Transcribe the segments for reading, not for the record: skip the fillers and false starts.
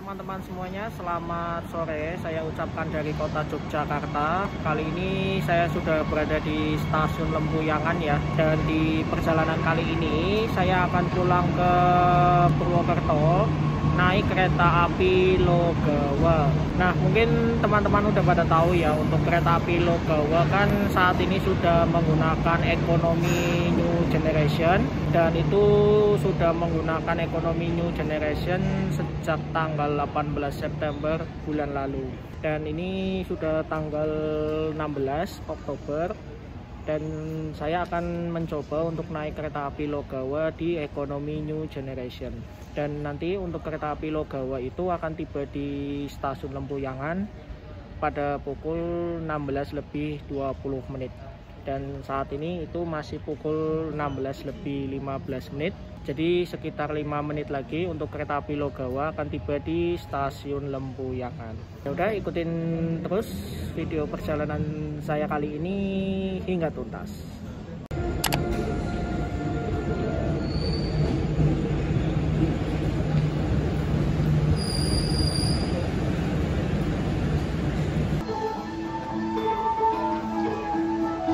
teman-teman semuanya, selamat sore. Saya ucapkan dari kota Yogyakarta. Kali ini saya sudah berada di stasiun Lempuyangan ya. Dan di perjalanan kali ini saya akan pulang ke Purwokerto naik kereta api Logawa. Nah, mungkin teman-teman udah pada tahu ya, untuk kereta api Logawa kan saat ini sudah menggunakan ekonomi new generation, dan itu sudah menggunakan ekonomi new generation sejak tanggal 18 September bulan lalu. Dan ini sudah tanggal 16 Oktober. Dan saya akan mencoba untuk naik kereta api Logawa di ekonomi new generation. Dan nanti untuk kereta api Logawa itu akan tiba di stasiun Lempuyangan pada pukul 16:20. Dan saat ini itu masih pukul 16:15. Jadi sekitar 5 menit lagi untuk kereta api Logawa akan tiba di stasiun Lempuyangan. Ya udah, ikutin terus video perjalanan saya kali ini hingga tuntas.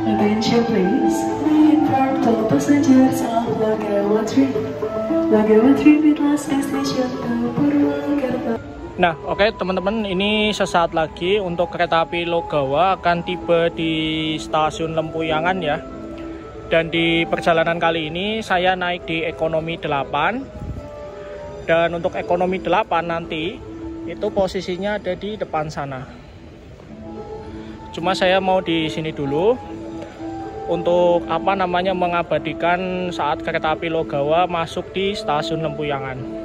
Attention please, we inform all passengers of Logawa Train. Logawa Train with last station to Purwokerto. Nah, oke teman-teman, ini sesaat lagi untuk kereta api Logawa akan tiba di stasiun Lempuyangan ya. Dan di perjalanan kali ini saya naik di ekonomi 8. Dan untuk ekonomi 8 nanti itu posisinya ada di depan sana. Cuma saya mau di sini dulu untuk mengabadikan saat kereta api Logawa masuk di stasiun Lempuyangan.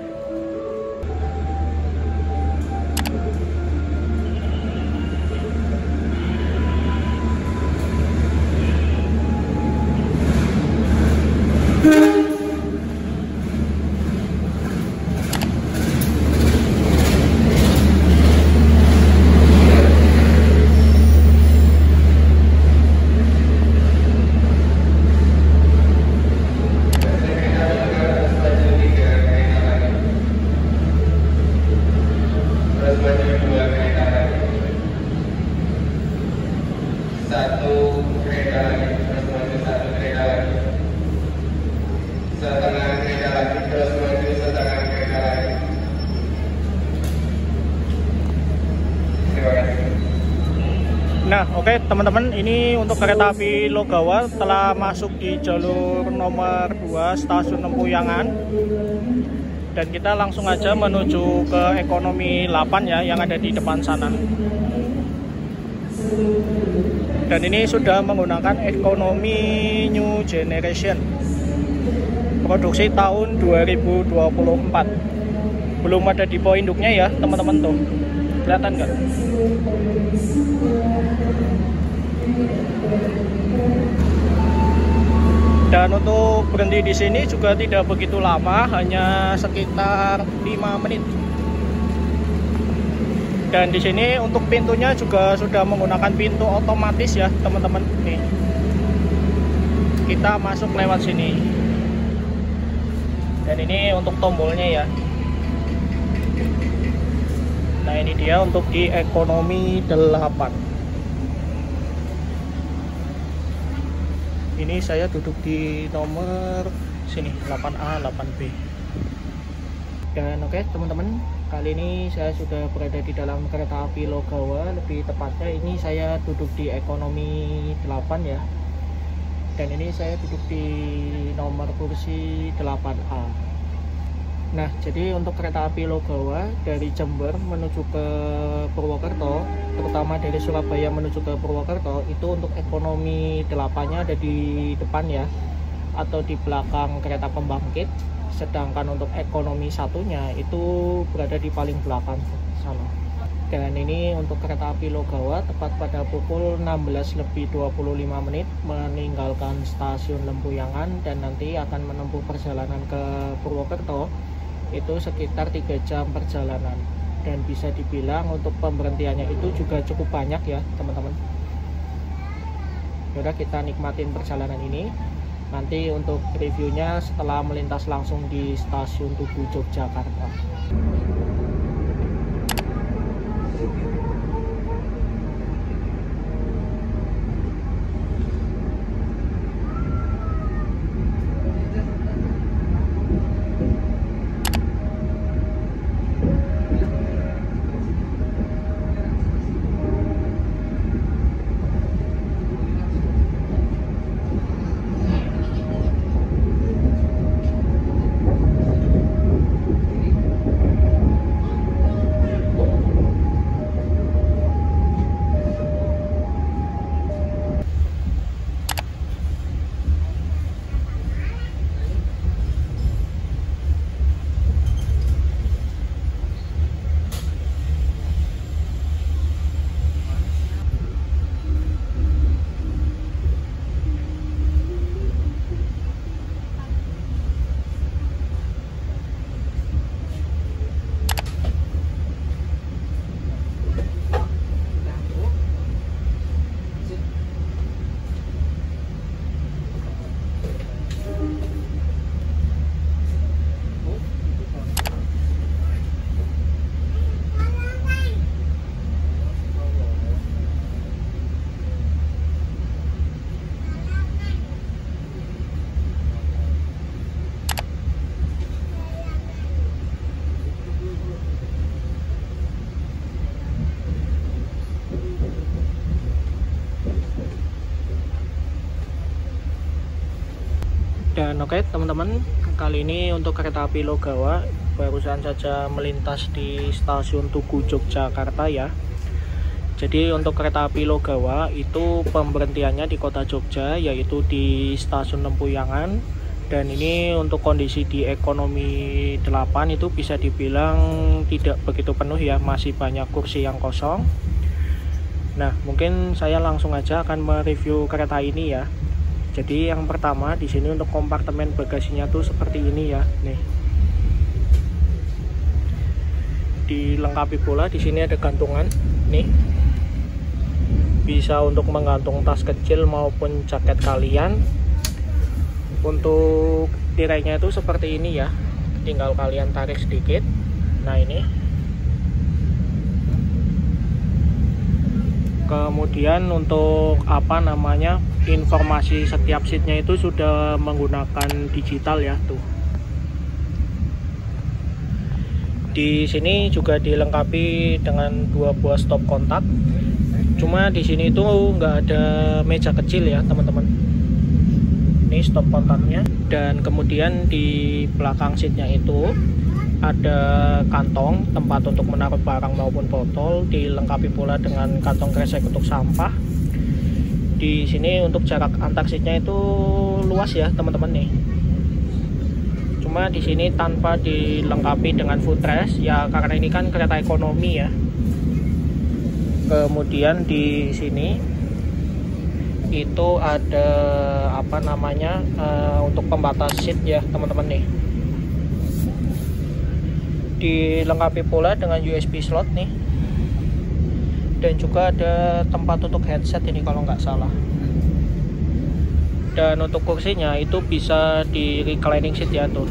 Nah, oke teman-teman, ini untuk kereta api Logawa telah masuk di jalur nomor 2 stasiun Lempuyangan. Dan kita langsung aja menuju ke ekonomi 8 ya, yang ada di depan sana. Dan ini sudah menggunakan ekonomi new generation, produksi tahun 2024. Belum ada dipo induknya ya teman-teman, tuh kelihatan nggak? Dan untuk berhenti di sini juga tidak begitu lama, hanya sekitar 5 menit. Dan di sini untuk pintunya juga sudah menggunakan pintu otomatis ya teman-teman. Nih, kita masuk lewat sini. Dan ini untuk tombolnya ya. Nah, ini dia untuk di ekonomi 8. Ini saya duduk di nomor sini 8A 8B. Dan oke teman-teman, kali ini saya sudah berada di dalam kereta api Logawa. Lebih tepatnya ini saya duduk di ekonomi 8 ya. Dan ini saya duduk di nomor kursi 8A. Nah, jadi untuk kereta api Logawa dari Jember menuju ke Purwokerto, terutama dari Surabaya menuju ke Purwokerto, itu untuk ekonomi 8-nya ada di depan ya, atau di belakang kereta pembangkit. Sedangkan untuk ekonomi 1-nya itu berada di paling belakang sana. Dan ini untuk kereta api Logawa tepat pada pukul 16:25 meninggalkan stasiun Lempuyangan, dan nanti akan menempuh perjalanan ke Purwokerto itu sekitar 3 jam perjalanan. Dan bisa dibilang untuk pemberhentiannya itu juga cukup banyak ya teman-teman. Yaudah, kita nikmatin perjalanan ini. Nanti untuk reviewnya setelah melintas langsung di stasiun Tugu Yogyakarta. Dan oke teman-teman, kali ini untuk kereta api Logawa barusan saja melintas di stasiun Tugu Yogyakarta ya. Jadi untuk kereta api Logawa itu pemberhentiannya di kota Jogja, yaitu di stasiun Lempuyangan. Dan ini untuk kondisi di ekonomi 8 itu bisa dibilang tidak begitu penuh ya, masih banyak kursi yang kosong. Nah, mungkin saya langsung aja akan mereview kereta ini ya. Jadi yang pertama di sini untuk kompartemen bagasinya tuh seperti ini ya, nih. Dilengkapi pula di sini ada gantungan, nih. Bisa untuk menggantung tas kecil maupun jaket kalian. Untuk tirainya itu seperti ini ya, tinggal kalian tarik sedikit. Nah ini. Kemudian untuk apa namanya, informasi setiap seatnya itu sudah menggunakan digital ya tuh. Di sini juga dilengkapi dengan 2 buah stop kontak. Cuma di sini itu nggak ada meja kecil ya teman-teman. Ini stop kontaknya. Dan kemudian di belakang seatnya itu ada kantong tempat untuk menaruh barang maupun botol, dilengkapi pula dengan kantong kresek untuk sampah. Di sini untuk jarak antar seatnya itu luas ya teman-teman nih. Cuma di sini tanpa dilengkapi dengan footrest ya, karena ini kan kereta ekonomi ya. Kemudian di sini itu ada apa namanya, untuk pembatas seat ya teman-teman nih. Dilengkapi pula dengan USB slot nih, dan juga ada tempat untuk headset ini kalau nggak salah. Dan untuk kursinya itu bisa di reclining seat ya tuh.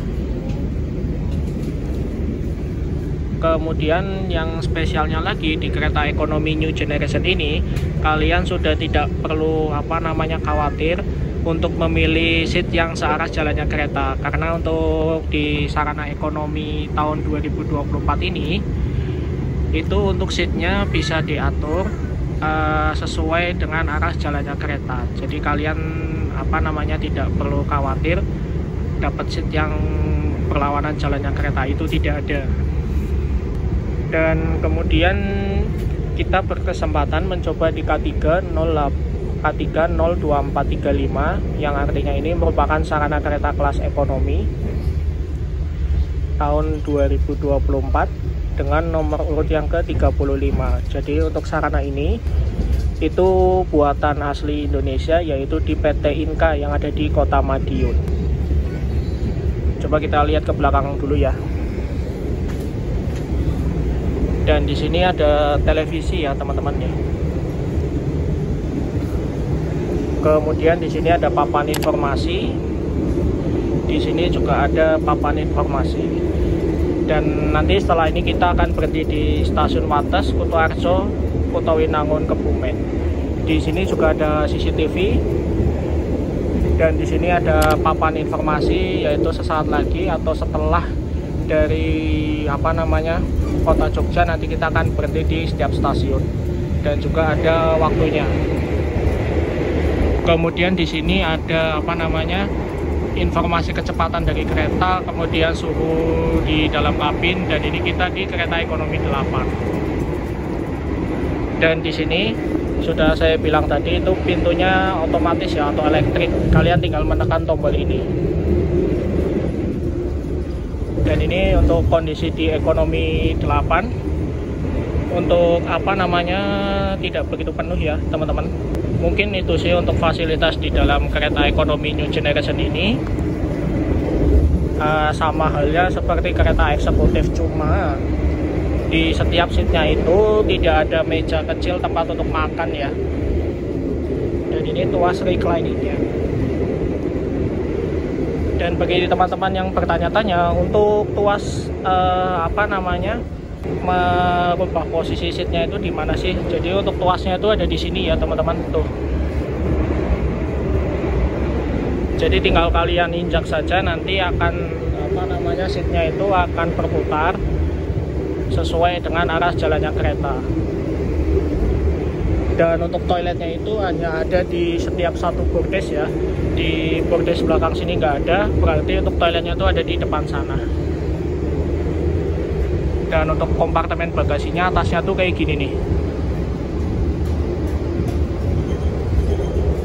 Kemudian yang spesialnya lagi di kereta ekonomi new generation ini, kalian sudah tidak perlu apa namanya khawatir untuk memilih seat yang searah jalannya kereta, karena untuk di sarana ekonomi tahun 2024 ini itu untuk seatnya bisa diatur sesuai dengan arah jalannya kereta. Jadi kalian apa namanya tidak perlu khawatir dapat seat yang berlawanan jalannya kereta, itu tidak ada. Dan kemudian kita berkesempatan mencoba di K3 02435 yang artinya ini merupakan sarana kereta kelas ekonomi tahun 2024 dengan nomor urut yang ke-35. Jadi untuk sarana ini itu buatan asli Indonesia, yaitu di PT Inka yang ada di Kota Madiun. Coba kita lihat ke belakang dulu ya. Dan di sini ada televisi ya teman-teman ya. Kemudian di sini ada papan informasi. Di sini juga ada papan informasi. Dan nanti setelah ini kita akan berhenti di stasiun Wates, Kutoarjo, Kutowinangun, Kebumen. Di sini juga ada CCTV dan di sini ada papan informasi, yaitu sesaat lagi atau setelah dari Kota Jogja nanti kita akan berhenti di setiap stasiun dan juga ada waktunya. Kemudian di sini ada informasi kecepatan dari kereta, kemudian suhu di dalam kabin, dan ini kita di kereta ekonomi 8. Dan di sini sudah saya bilang tadi itu pintunya otomatis ya atau elektrik. Kalian tinggal menekan tombol ini. Dan ini untuk kondisi di ekonomi 8. Untuk tidak begitu penuh ya teman-teman. Mungkin itu sih untuk fasilitas di dalam kereta ekonomi New Generation ini. Sama halnya seperti kereta eksekutif, cuma di setiap seatnya itu tidak ada meja kecil tempat untuk makan ya. Dan ini tuas reclining-nya. Dan bagi teman-teman yang bertanya-tanya untuk tuas merubah posisi seatnya itu di mana sih? Jadi untuk tuasnya itu ada di sini ya teman-teman, tuh. Jadi tinggal kalian injak saja, nanti akan seatnya itu akan berputar sesuai dengan arah jalannya kereta. Dan untuk toiletnya itu hanya ada di setiap satu bordes ya. Di bordes belakang sini nggak ada, berarti untuk toiletnya itu ada di depan sana. Dan untuk kompartemen bagasinya atasnya tuh kayak gini nih.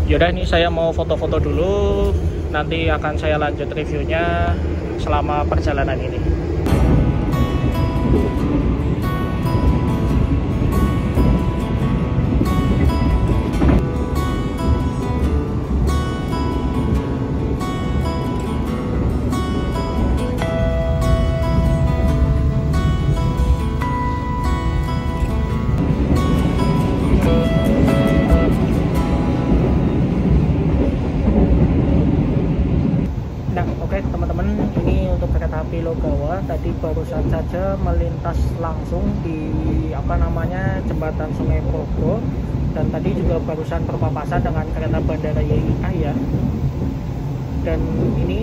Yaudah, ini saya mau foto-foto dulu, nanti akan saya lanjut reviewnya selama perjalanan ini. Logawa tadi barusan saja melintas langsung di jembatan Sungai Progo, dan tadi juga barusan berpapasan dengan kereta bandara YIA ya. Dan ini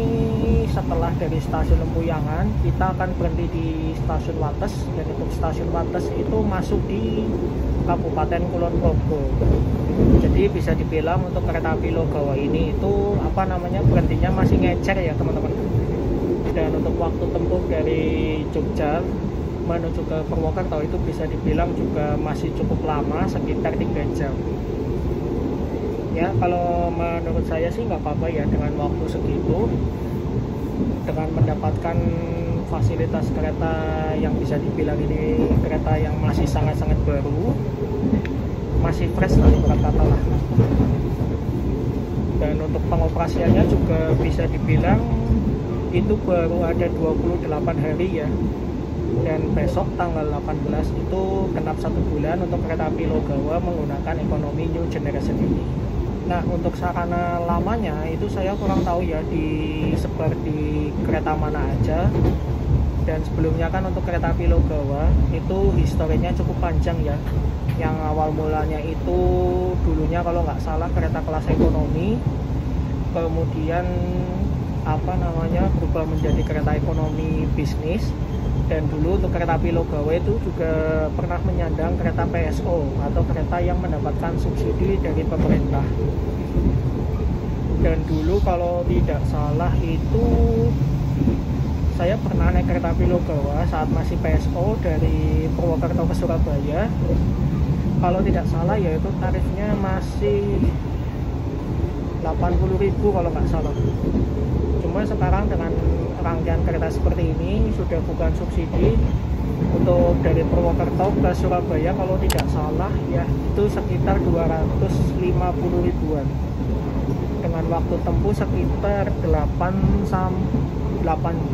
setelah dari stasiun Lempuyangan kita akan berhenti di stasiun Wates, dan untuk stasiun Wates itu masuk di Kabupaten Kulon Progo. Jadi bisa dibilang untuk kereta api Logawa ini itu berhentinya masih ngecer ya teman-teman. Dan untuk waktu tempuh dari Jogja menuju ke Purwokerto itu bisa dibilang juga masih cukup lama, sekitar 3 jam ya. Kalau menurut saya sih nggak apa-apa ya dengan waktu segitu, dengan mendapatkan fasilitas kereta yang bisa dibilang ini kereta yang masih sangat-sangat baru, masih fresh lah ibarat kata lah. Dan untuk pengoperasiannya juga bisa dibilang itu baru ada 28 hari ya. Dan besok tanggal 18 itu genap 1 bulan untuk kereta api Logawa menggunakan ekonomi New Generation ini. Nah, untuk sarana lamanya itu saya kurang tahu ya disebar di kereta mana aja. Dan sebelumnya kan untuk kereta api Logawa itu historinya cukup panjang ya. Yang awal mulanya itu dulunya kalau nggak salah kereta kelas ekonomi, kemudian berubah menjadi kereta ekonomi bisnis. Dan dulu untuk kereta api Logawa itu juga pernah menyandang kereta PSO atau kereta yang mendapatkan subsidi dari pemerintah. Dan dulu kalau tidak salah itu saya pernah naik kereta api Logawa saat masih PSO dari Purwokerto ke Surabaya. Kalau tidak salah yaitu tarifnya masih 80.000 kalau nggak salah. Cuma sekarang dengan rangkaian kereta seperti ini sudah bukan subsidi. Untuk dari Purwokerto ke Surabaya kalau tidak salah ya itu sekitar 250 ribuan dengan waktu tempuh sekitar 8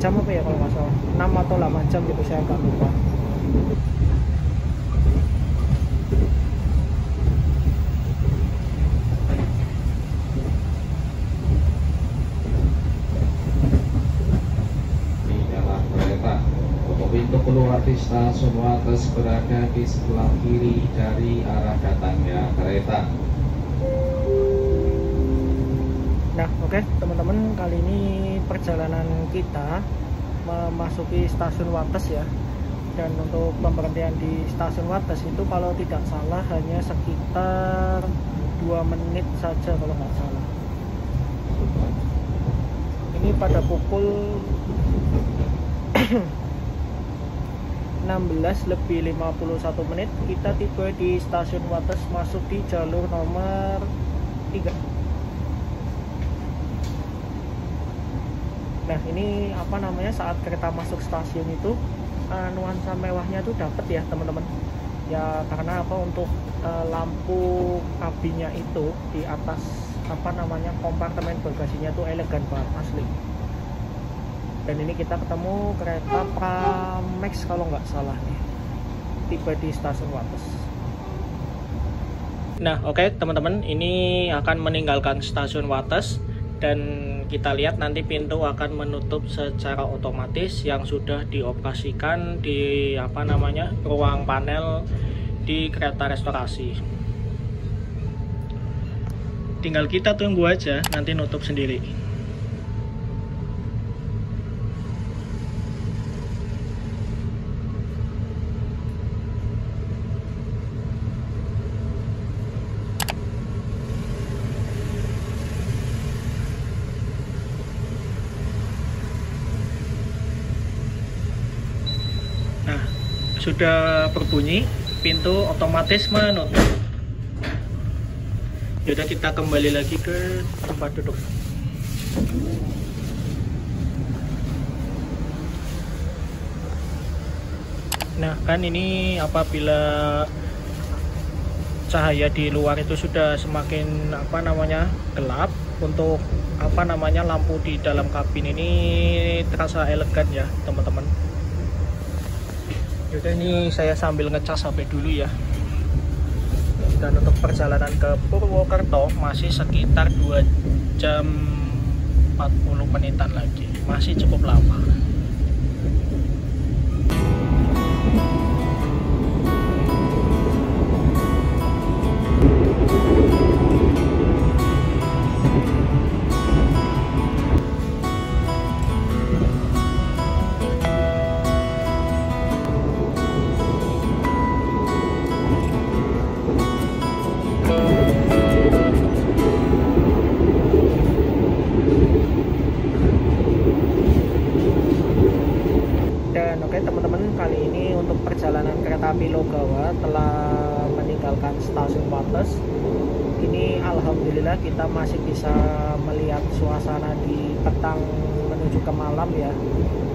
jam apa ya kalau nggak salah, 6 atau 8 jam gitu, saya agak lupa. di stasiun Wates berada di sebelah kiri dari arah datangnya kereta. Nah, oke, teman-teman, kali ini perjalanan kita memasuki stasiun Wates ya. Dan untuk pemberhentian di stasiun Wates itu kalau tidak salah hanya sekitar 2 menit saja kalau nggak salah. Ini pada pukul 16:51 kita tiba di stasiun Wates, masuk di jalur nomor 3. Nah, ini apa namanya, saat kereta masuk stasiun itu nuansa mewahnya tuh dapat ya teman-teman ya, karena apa, untuk lampu kabinnya itu di atas apa namanya kompartemen bagasinya tuh elegan banget asli. Dan ini kita ketemu kereta Pramex kalau nggak salah nih, tiba di stasiun Wates. Nah, oke, teman-teman, ini akan meninggalkan stasiun Wates dan kita lihat nanti pintu akan menutup secara otomatis yang sudah dioperasikan di apa namanya ruang panel di kereta restorasi. Tinggal kita tunggu aja, nanti nutup sendiri. Nah, sudah berbunyi, pintu otomatis menutup. Yaudah, kita kembali lagi ke tempat duduk. Nah, kan ini apabila cahaya di luar itu sudah semakin apa namanya gelap, untuk apa namanya lampu di dalam kabin ini terasa elegan ya teman-teman. Yaudah, ini saya sambil ngecas HP dulu ya. Dan untuk perjalanan ke Purwokerto masih sekitar 2 jam 40 menitan lagi, masih cukup lama. Kali ini untuk perjalanan kereta api Logawa telah meninggalkan stasiun Wates. Ini alhamdulillah kita masih bisa melihat suasana di petang menuju ke malam ya.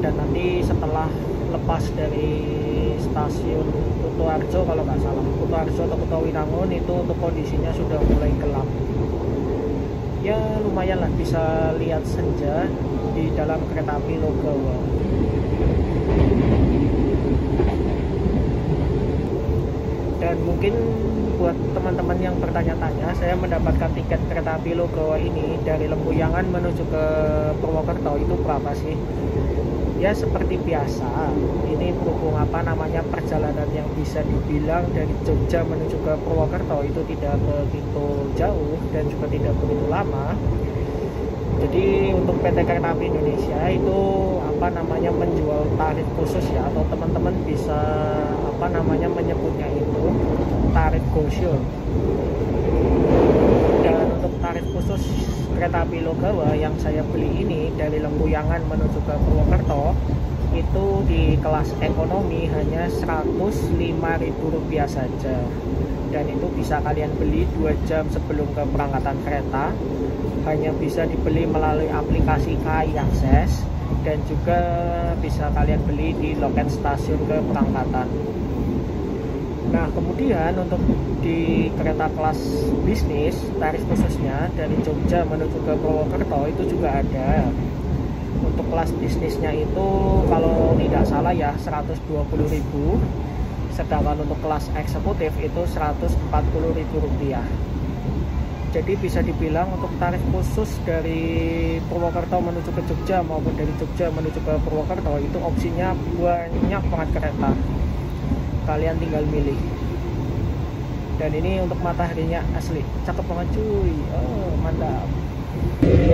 Dan nanti setelah lepas dari stasiun Kutoarjo kalau nggak salah, Kutoarjo atau Kutowinangun, itu untuk kondisinya sudah mulai gelap. Ya lumayan lah bisa lihat senja di dalam kereta api Logawa. Dan mungkin buat teman-teman yang bertanya-tanya, saya mendapatkan tiket kereta api Logawa ini dari Lempuyangan menuju ke Purwokerto itu berapa sih? Ya seperti biasa, ini berhubung apa namanya perjalanan yang bisa dibilang dari Jogja menuju ke Purwokerto itu tidak begitu jauh dan juga tidak begitu lama. Jadi untuk PT Kereta Api Indonesia itu apa namanya menjual tarif khusus ya, atau teman-teman bisa apa namanya menyebutnya itu tarif Go-Show. Dan untuk tarif khusus kereta api Logawa yang saya beli ini dari Lempuyangan menuju ke Purwokerto itu di kelas ekonomi hanya Rp105.000 saja. Dan itu bisa kalian beli 2 jam sebelum keberangkatan kereta. Hanya bisa dibeli melalui aplikasi KAI Akses, dan juga bisa kalian beli di loket stasiun keberangkatan. Nah, kemudian untuk di kereta kelas bisnis tarif khususnya dari Jogja menuju ke Purwokerto itu juga ada. Untuk kelas bisnisnya itu kalau tidak salah ya Rp120.000, sedangkan untuk kelas eksekutif itu Rp140.000. Jadi bisa dibilang untuk tarif khusus dari Purwokerto menuju ke Jogja maupun dari Jogja menuju ke Purwokerto itu opsinya banyak banget kereta. Kalian tinggal milih. Dan ini untuk mataharinya asli, cakep banget cuy. Oh, mantap.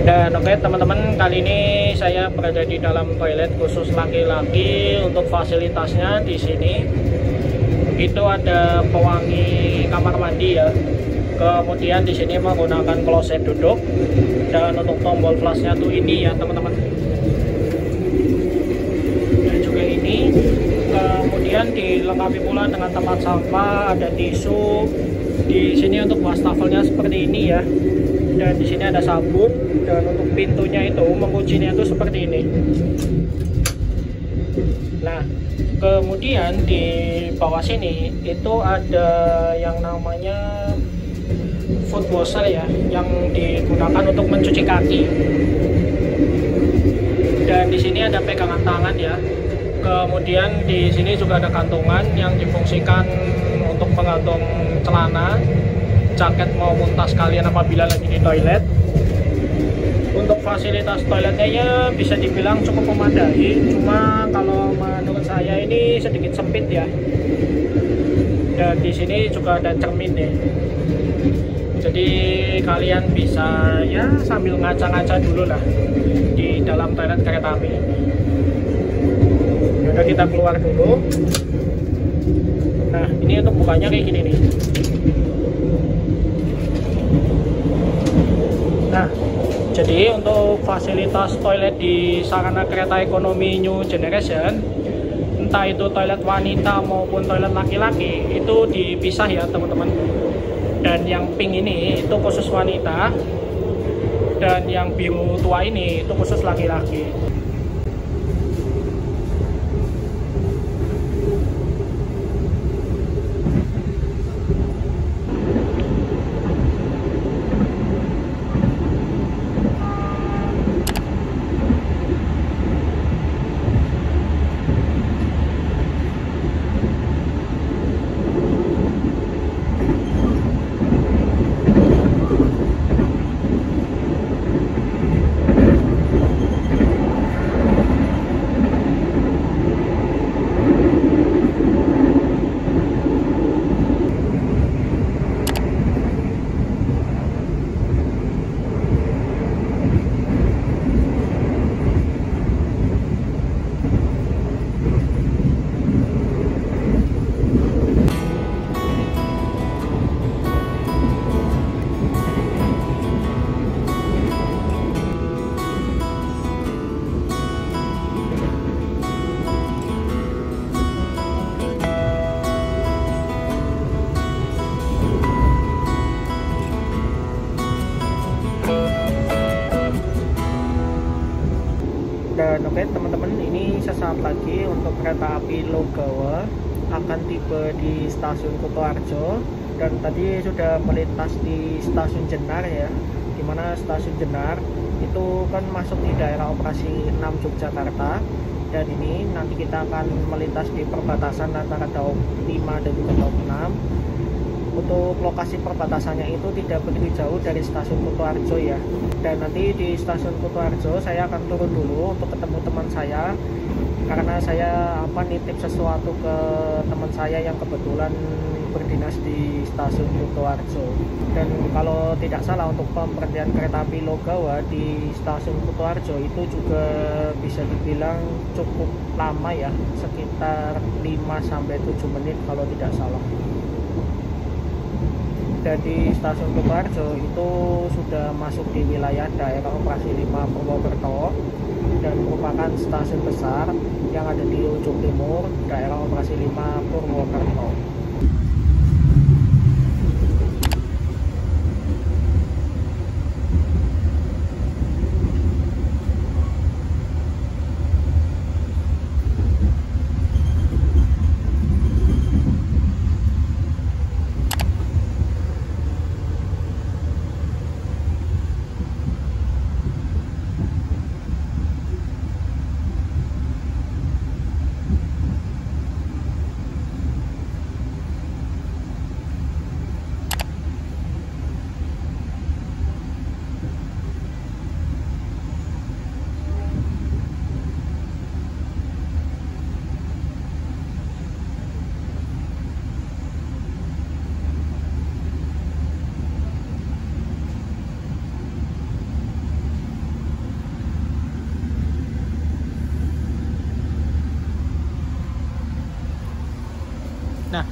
Dan oke teman-teman, kali ini saya berada di dalam toilet khusus laki-laki. Untuk fasilitasnya di sini itu ada pewangi kamar mandi ya. Kemudian di sini menggunakan kloset duduk, dan untuk tombol flashnya tuh ini ya teman-teman. Dan juga ini, kemudian dilengkapi pula dengan tempat sampah, ada tisu. Di sini untuk wastafelnya seperti ini ya. Dan di sini ada sabun, dan untuk pintunya itu menguncinya itu seperti ini. Nah, kemudian di bawah sini itu ada yang namanya foot washer ya, yang digunakan untuk mencuci kaki. Dan di sini ada pegangan tangan ya. Kemudian di sini juga ada kantongan yang difungsikan untuk menggantung celana, jaket maupun tas kalian apabila lagi di toilet. Untuk fasilitas toiletnya ya bisa dibilang cukup memadai, cuma kalau menurut saya ini sedikit sempit ya. Dan di sini juga ada cermin ya. Jadi kalian bisa ya sambil ngaca-ngaca dulu lah di dalam toilet kereta api. Udah, kita keluar dulu. Nah, ini untuk bukanya kayak gini nih. Nah, jadi untuk fasilitas toilet di sarana kereta ekonomi New Generation, entah itu toilet wanita maupun toilet laki-laki, itu dipisah ya teman-teman. Dan yang pink ini itu khusus wanita, dan yang biru tua ini itu khusus laki-laki. Dan oke teman-teman, ini sesaat lagi untuk kereta api Logawa akan tiba di stasiun Kutoarjo. Dan tadi sudah melintas di stasiun Jenar ya, dimana stasiun Jenar itu kan masuk di daerah operasi 6 Yogyakarta. Dan ini nanti kita akan melintas di perbatasan antara Daob 5 dan juga Daob 6. Untuk lokasi perbatasannya itu tidak begitu jauh dari stasiun Kutoarjo ya. Dan nanti di stasiun Kutoarjo saya akan turun dulu untuk ketemu teman saya, karena saya nitip sesuatu ke teman saya yang kebetulan berdinas di stasiun Kutoarjo. Dan kalau tidak salah untuk pemberhentian kereta api Logawa di stasiun Kutoarjo itu juga bisa dibilang cukup lama ya, sekitar 5-7 menit kalau tidak salah. Dan di stasiun Kutoarjo itu sudah masuk di wilayah daerah operasi 5 Purwokerto, dan merupakan stasiun besar yang ada di ujung timur daerah operasi 5 Purwokerto.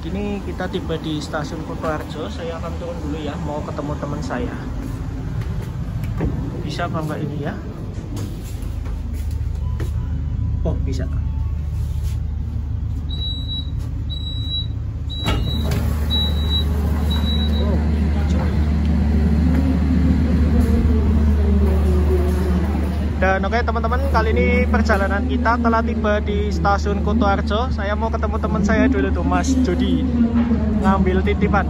Kini kita tiba di stasiun Kutoarjo. Saya akan turun dulu ya, mau ketemu teman saya. Bisa apa enggak ini ya? Oh, bisa. Dan oke teman-teman, kali ini perjalanan kita telah tiba di stasiun Kutoarjo. Saya mau ketemu teman saya dulu tuh, Mas Jody, ngambil titipan.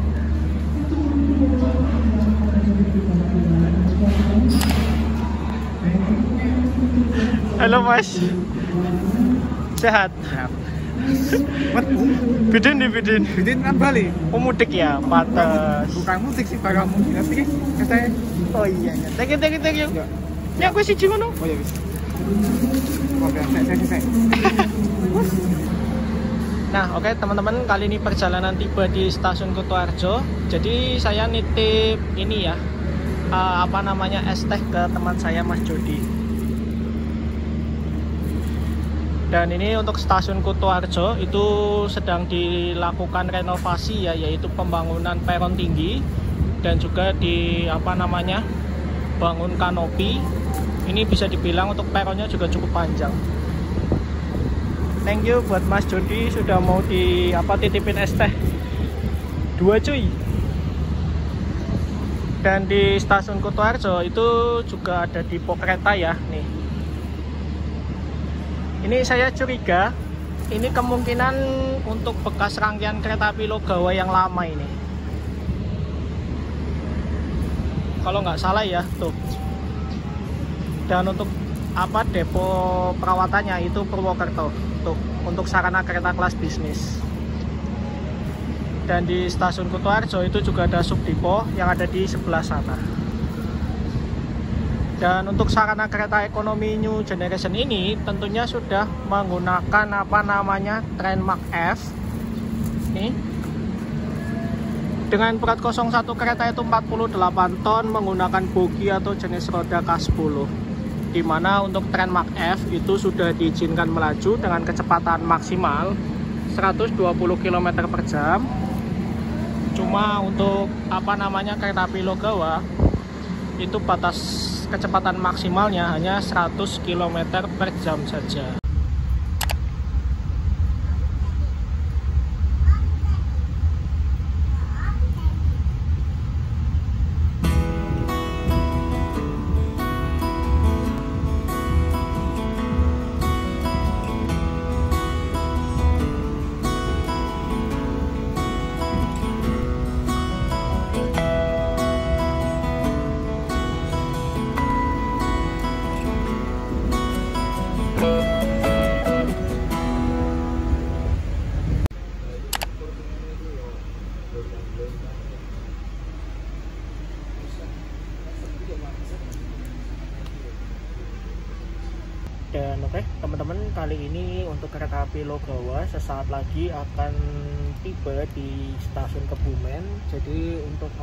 Halo Mas, sehat? Sehat. Bidin nih bidin. Bidin kan Bali. Oh mudik ya, pantas. Bukan mudik sih, barangmu. Tapi saya. Oh iya ya. Thank you. Ya. Ya aku sih ngono. Oh ya wis. Oke, saya. Nah, oke teman-teman, kali ini perjalanan tiba di stasiun Kutoarjo. Jadi saya nitip ini ya, es teh ke teman saya Mas Jody. Dan ini untuk stasiun Kutoarjo itu sedang dilakukan renovasi ya, yaitu pembangunan peron tinggi dan juga bangun kanopi. Ini bisa dibilang untuk peronnya juga cukup panjang. Thank you buat Mas Jody sudah mau titipin es teh 2 cuy. Dan di stasiun Kutoarjo itu juga ada depo kereta ya nih. Ini saya curiga ini kemungkinan untuk bekas rangkaian kereta api Logawa yang lama ini. Kalau nggak salah ya tuh. Dan untuk depo perawatannya itu Purwokerto tuh, untuk sarana kereta kelas bisnis. Dan di stasiun Kutoarjo itu juga ada subdepo yang ada di sebelah sana. Dan untuk sarana kereta ekonomi New Generation ini tentunya sudah menggunakan Trainmark F nih. Dengan berat 01 kereta itu 48 ton menggunakan bogi atau jenis roda K10. Dimana untuk Trainmark F itu sudah diizinkan melaju dengan kecepatan maksimal 120 km per jam. Cuma untuk kereta api Logawa itu batas kecepatan maksimalnya hanya 100 km per jam saja. Dan oke teman-teman, kali ini untuk kereta api Logawa sesaat lagi akan tiba di stasiun Kebumen. Jadi untuk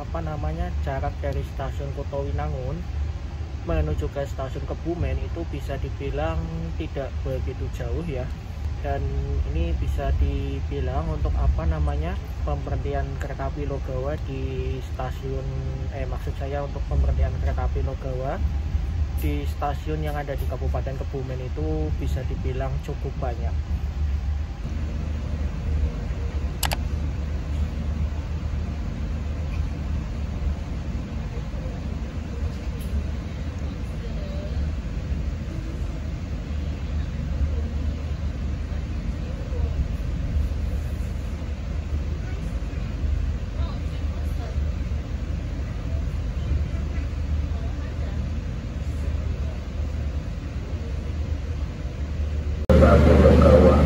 jarak dari stasiun Kutowinangun menuju ke stasiun Kebumen itu bisa dibilang tidak begitu jauh ya. Dan ini bisa dibilang untuk pemberhentian kereta api Logawa di stasiun untuk pemberhentian kereta api Logawa di stasiun yang ada di Kabupaten Kebumen itu bisa dibilang cukup banyak. Logawa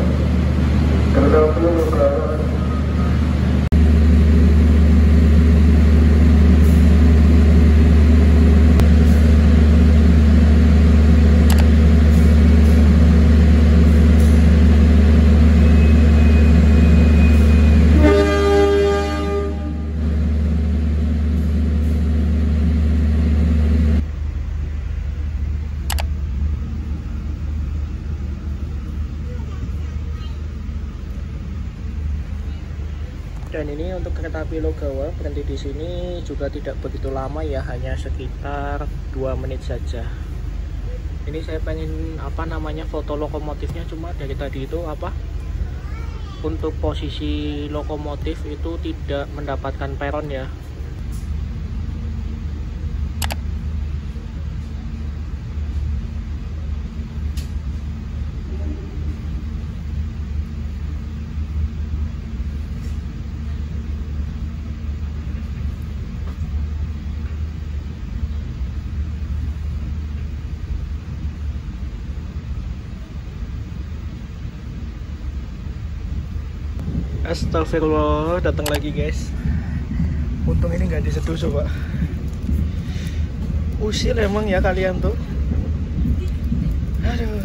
Dan ini untuk kereta api Logawa berhenti di sini juga tidak begitu lama ya, hanya sekitar 2 menit saja. Ini saya pengen foto lokomotifnya, cuma dari tadi itu untuk posisi lokomotif itu tidak mendapatkan peron ya. Astagfirullah, datang lagi guys. Untung ini nggak diseduh coba. Usil emang ya kalian tuh. Aduh.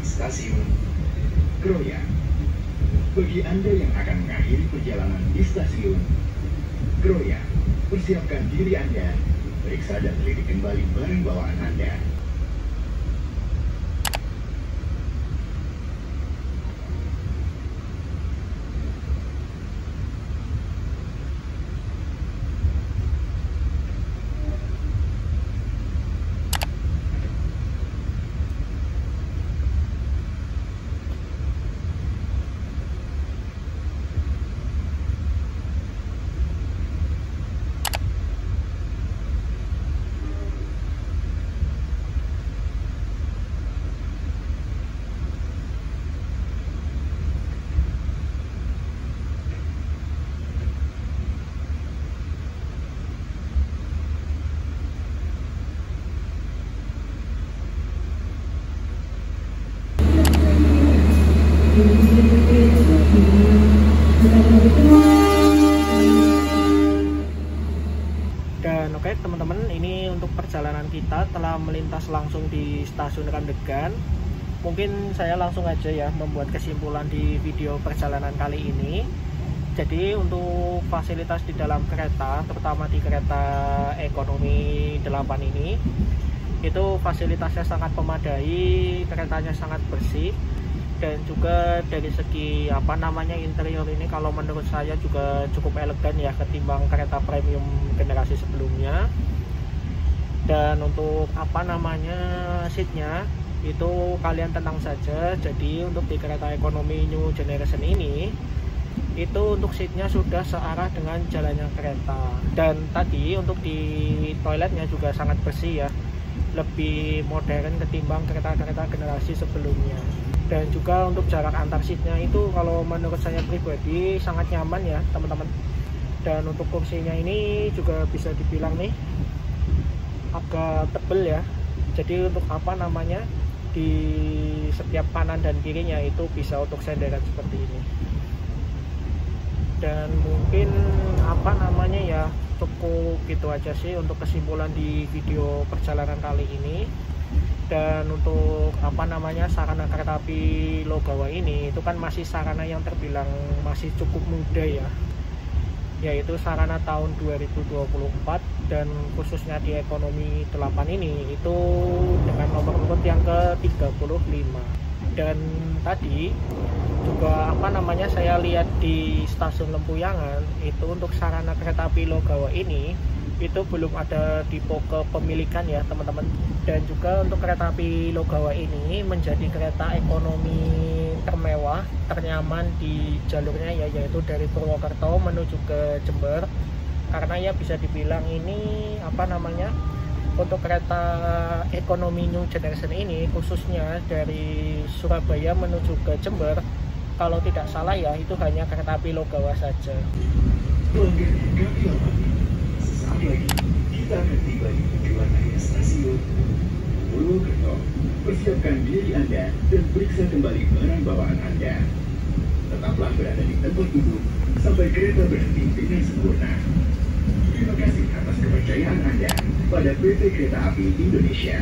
Stasiun Kroya. Bagi Anda yang akan mengakhiri perjalanan di stasiun Kroya, persiapkan diri Anda, periksa dan teliti kembali barang bawaan Anda. Dan oke teman-teman, ini untuk perjalanan kita telah melintas langsung di stasiun Randegan. Mungkin saya langsung aja ya membuat kesimpulan di video perjalanan kali ini. Jadi untuk fasilitas di dalam kereta, terutama di kereta ekonomi 8 ini, itu fasilitasnya sangat memadai, keretanya sangat bersih, dan juga dari segi interior ini kalau menurut saya juga cukup elegan ya ketimbang kereta premium generasi sebelumnya. Dan untuk seatnya itu kalian tenang saja. Jadi untuk di kereta ekonomi new generation ini itu untuk seatnya sudah searah dengan jalannya kereta. Dan tadi untuk di toiletnya juga sangat bersih ya, lebih modern ketimbang kereta-kereta generasi sebelumnya. Dan juga untuk jarak antar seatnya itu kalau menurut saya pribadi sangat nyaman ya teman-teman. Dan untuk kursinya ini juga bisa dibilang nih agak tebel ya. Jadi untuk di setiap kanan dan kirinya itu bisa untuk senderan seperti ini. Dan mungkin cukup gitu aja sih untuk kesimpulan di video perjalanan kali ini. Dan untuk sarana kereta api Logawa ini itu kan masih sarana yang terbilang masih cukup muda ya, yaitu sarana tahun 2024, dan khususnya di ekonomi 8 ini itu dengan nomor urut yang ke-35. Dan tadi juga saya lihat di stasiun Lempuyangan itu untuk sarana kereta api Logawa ini itu belum ada tipe kepemilikan ya teman-teman. Dan juga untuk kereta api Logawa ini menjadi kereta ekonomi termewah, ternyaman di jalurnya ya, yaitu dari Purwokerto menuju ke Jember. Karena ya bisa dibilang ini untuk kereta ekonomi new generation ini khususnya dari Surabaya menuju ke Jember, kalau tidak salah ya itu hanya kereta api Logawa saja. Sesaat lagi kita akan tiba di tujuan akhir stasiun Purwokerto. Persiapkan diri Anda dan periksa kembali barang bawaan Anda. Tetaplah berada di tempat duduk sampai kereta berhenti dengan sempurna. Terima kasih atas kepercayaan Anda pada PT Kereta Api Indonesia.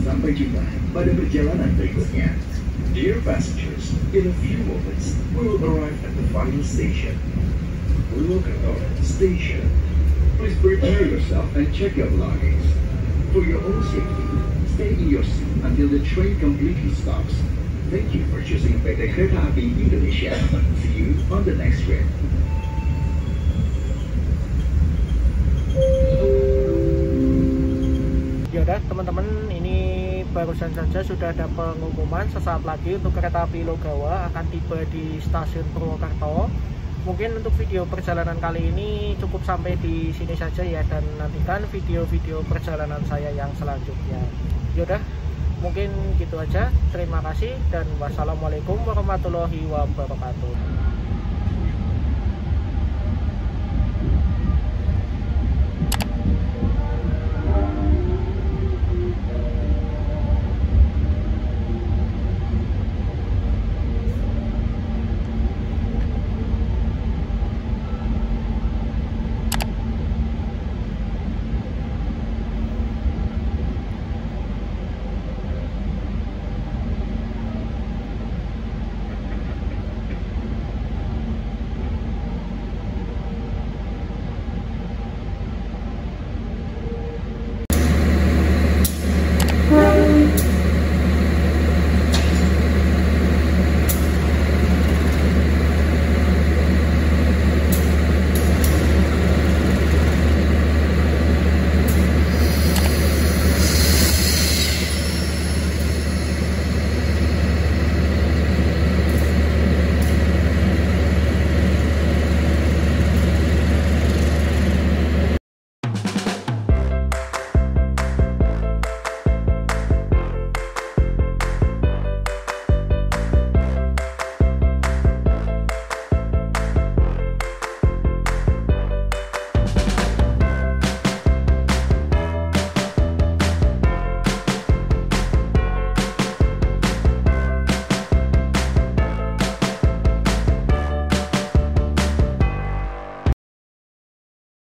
Sampai jumpa pada perjalanan berikutnya. Dear passengers, in a few moments, we will arrive at the final station. Purwokerto Station. Please prepare yourself and check your belongings. For your own safety, stay in your seat until the train completely stops. Thank you for choosing PT Kereta Api Indonesia. See you on the next trip. Yaudah teman-teman, ini barusan saja sudah ada pengumuman sesaat lagi untuk kereta api Logawa akan tiba di stasiun Purwokerto. Mungkin untuk video perjalanan kali ini cukup sampai di sini saja ya, dan nantikan video-video perjalanan saya yang selanjutnya. Yaudah, mungkin gitu aja. Terima kasih dan wassalamualaikum warahmatullahi wabarakatuh.